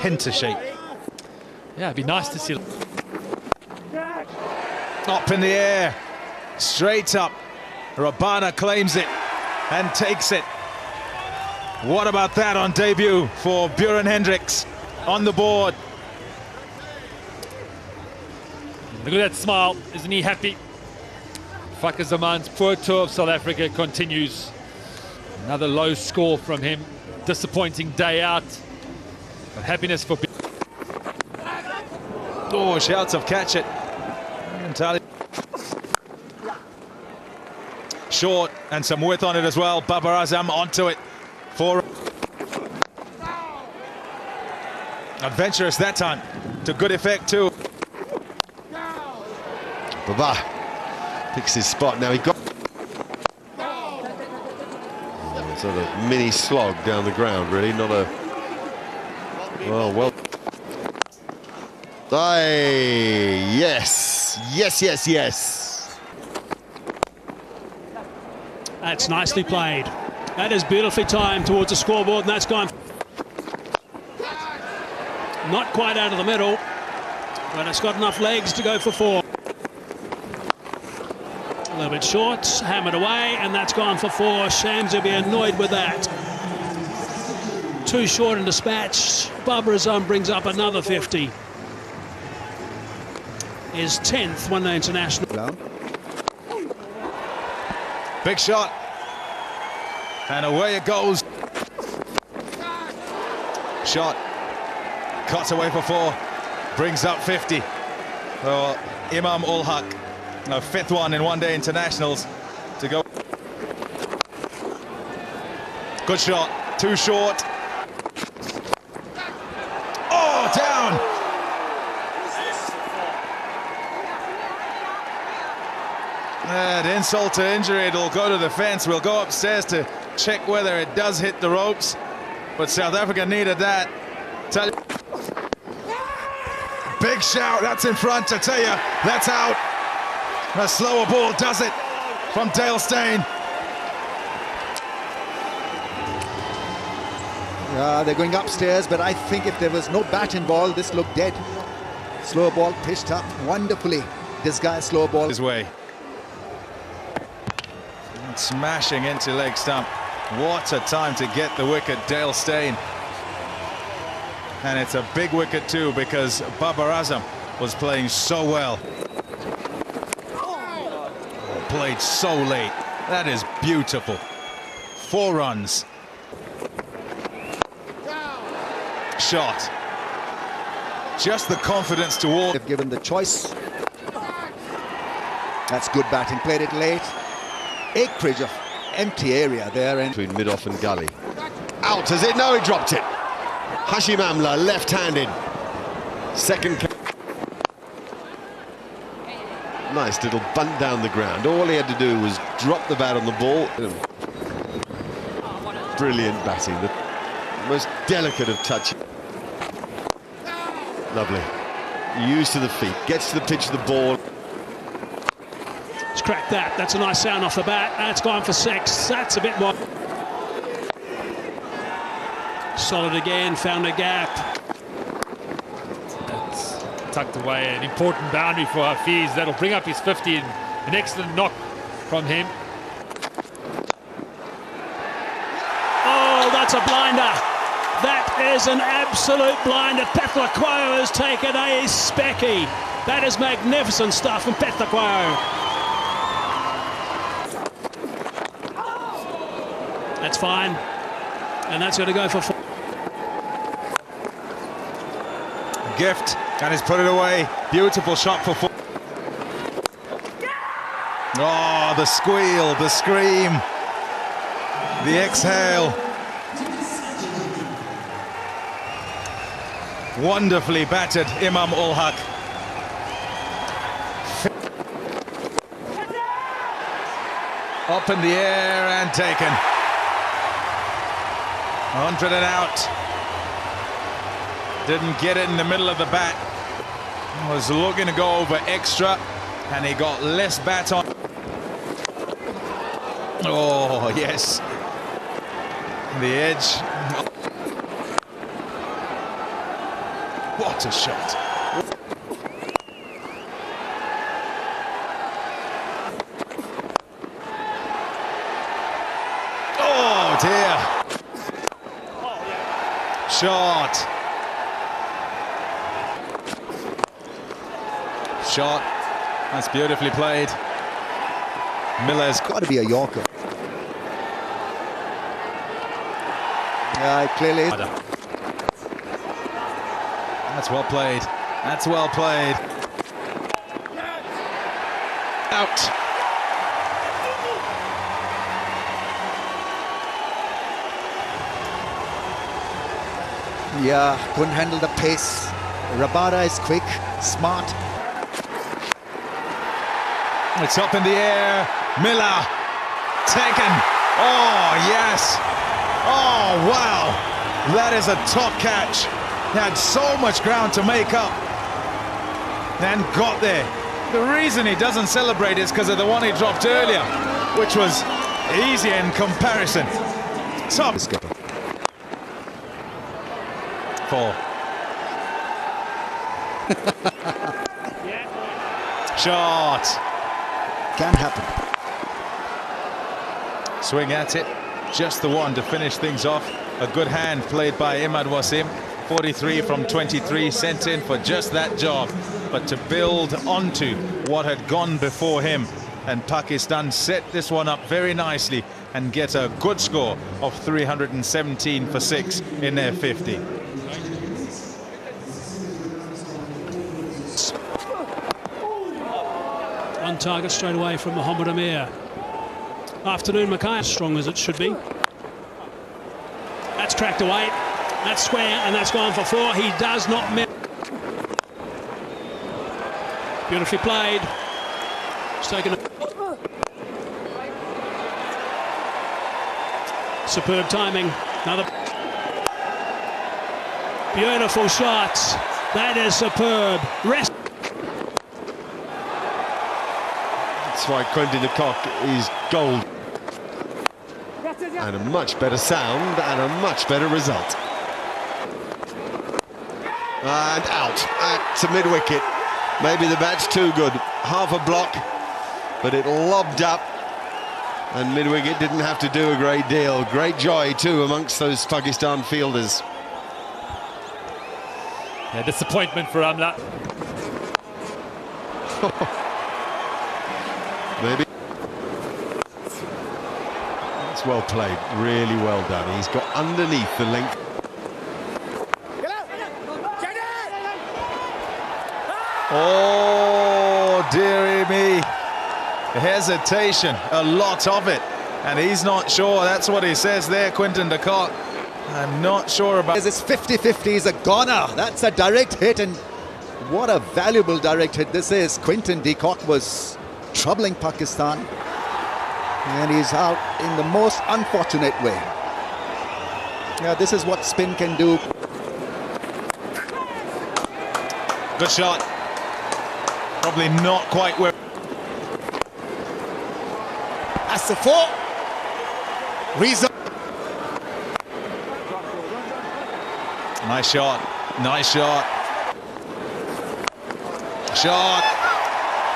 hint of shape. Yeah, it'd be nice to see. Up in the air, straight up. Rabana claims it and takes it. What about that on debut for Buren Hendricks on the board? Look at that smile, isn't he happy? Fakker Zaman's poor tour of South Africa continues. Another low score from him. Disappointing day out. But happiness for... Oh, shouts of catch it. Entirely short and some width on it as well. Babar Azam onto it for adventurous that time, to good effect too. Baba picks his spot. Now he got sort of mini slog down the ground, really, not a well. Aye, yes. That's nicely played. That is beautifully timed towards the scoreboard, and that's gone. Not quite out of the middle, but it's got enough legs to go for 4. A little bit short, hammered away, and that's gone for 4. Shams will be annoyed with that. Too short and dispatched. Babar Azam brings up another 50. His 10th one-day international. Big shot. And away it goes. Shot. Cuts away for 4. Brings up 50 for Imam Ul Haq. A 5th one in one-day internationals to go. Good shot. Too short. Oh, down. And insult to injury, it'll go to the fence. We'll go upstairs to check whether it does hit the ropes. But South Africa needed that. Big shout, that's in front, I tell you, that's out. A slower ball does it from Dale Steyn. They're going upstairs, but I think if there was no bat involved, this looked dead. Slow ball pitched up wonderfully. This guy's slow ball. His way. And smashing into leg stump. What a time to get the wicket, Dale Steyn. And it's a big wicket too, because Babar Azam was playing so well. Played so late. That is beautiful. 4 runs. Shot. Just the confidence to walk. They've given the choice. That's good batting. Played it late. Acreage of empty area there. Between mid-off and gully. Out, is it? No, he dropped it. Hashim Amla, left-handed. Second. Nice little bunt down the ground. All he had to do was drop the bat on the ball. Brilliant batting. The most delicate of touch. Lovely. Used to the feet. Gets to the pitch of the ball. Let's crack that. That's a nice sound off the bat. That's gone for 6. That's a bit more. Solid again. Found a gap. Tucked away, an important boundary for Hafiz. That'll bring up his 50 and an excellent knock from him. Oh, that's a blinder. That is an absolute blinder. Pethlakwayo has taken a specky. That is magnificent stuff from Pethlakwayo. That's fine. And that's going to go for 4. Gift, and he's put it away. Beautiful shot for 4. Oh, the squeal, the scream, the exhale. Wonderfully battered, Imam Ul Haq. Up in the air and taken. 100 and out. Didn't get it in the middle of the bat. Was looking to go over extra, and he got less bat on. Oh, yes. The edge. What a shot. Oh dear. Shot. Shot. That's beautifully played. Miller's Got to be a Yorker. Yeah, clearly. That's well played. That's well played. Out. Yeah, couldn't handle the pace. Rabada is quick, smart. It's up in the air. Miller taken. Oh, yes. Oh, wow. That is a top catch. He had so much ground to make up. Then got there. The reason he doesn't celebrate is because of the one he dropped earlier, which was easy in comparison. Top skipper. 4. Shot. Can happen. Swing at it. Just the one to finish things off. A good hand played by Imad Wasim. 43 from 23, sent in for just that job. But to build onto what had gone before him. And Pakistan set this one up very nicely and get a good score of 317 for 6 in their 50. On target straight away from Mohammed Amir. Afternoon Mackay, strong as it should be. That's cracked away. That's square, and that's gone for 4. He does not miss. Beautifully played. It's taken. Superb timing. Another beautiful shots. That is superb. Rest. That's why Quentin de Kock is gold. And a much better sound and a much better result. And out at mid-wicket. Maybe the bat's too good. Half a block, but it lobbed up. And mid-wicket didn't have to do a great deal. Great joy, too, amongst those Pakistan fielders. Yeah, disappointment for Amla. Maybe. That's well played, really well done. He's got underneath the length. Oh, dearie me. Hesitation, a lot of it. And he's not sure. That's what he says there, Quentin de Kock. I'm not sure about... It's 50-50, he's a goner. That's a direct hit, and what a valuable direct hit this is. Quentin de Kock was troubling Pakistan, and he's out in the most unfortunate way. Yeah, this is what spin can do. Good shot. Probably not quite where... That's the 4. Reza. Nice shot. Nice shot. Shot.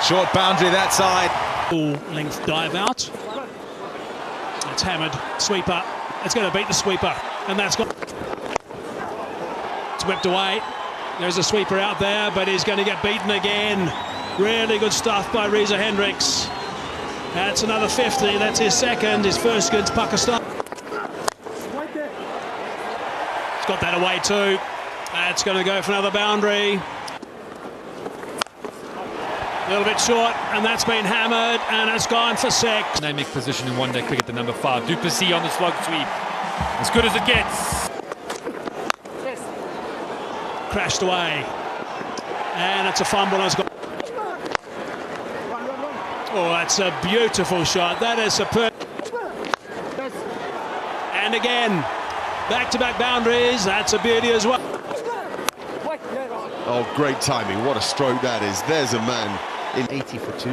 Short boundary that side. Full length dive out. It's hammered. Sweeper. It's going to beat the sweeper. And that's got... It's whipped away. There's a sweeper out there, but he's going to get beaten again. Really good stuff by Reza Hendricks. That's another 50. That's his second. His first against Pakistan. He's got that away too. That's going to go for another boundary. A little bit short, and that's been hammered, and it's gone for 6. Dynamic position in one-day cricket, the number 5. Duplessis on the slog sweep. As good as it gets. Crashed away. And it's a fumble. It's got... Oh, that's a beautiful shot. That is superb. And again, back-to-back boundaries. That's a beauty as well. Oh, great timing. What a stroke that is. There's a man in 80 for 2.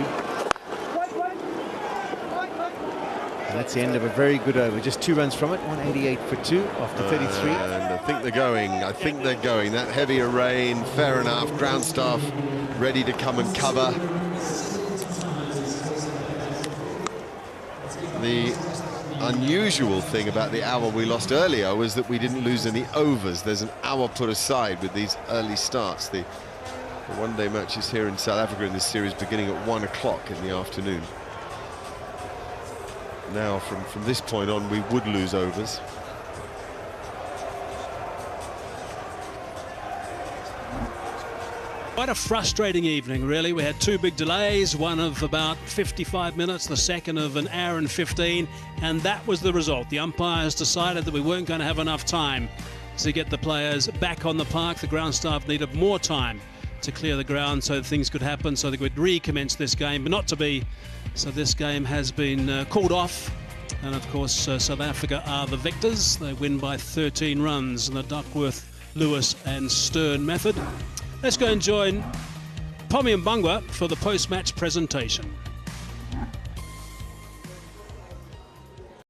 That's the end of a very good over. Just 2 runs from it, 188 for 2 after 33. And I think they're going. I think they're going. That heavier rain, fair enough. Ground staff ready to come and cover. The unusual thing about the hour we lost earlier was that we didn't lose any overs. There's an hour put aside with these early starts. The one-day matches here in South Africa in this series beginning at 1 o'clock in the afternoon. Now, from this point on, we would lose overs. Quite a frustrating evening, really. We had 2 big delays, one of about 55 minutes, the second of an hour and 15, and that was the result. The umpires decided that we weren't going to have enough time to get the players back on the park. The ground staff needed more time to clear the ground so that things could happen, so they could recommence this game, but not to be. So this game has been called off, and of course South Africa are the victors. They win by 13 runs in the Duckworth, Lewis and Stern method. Let's go and join Pommy and Bangwa for the post-match presentation.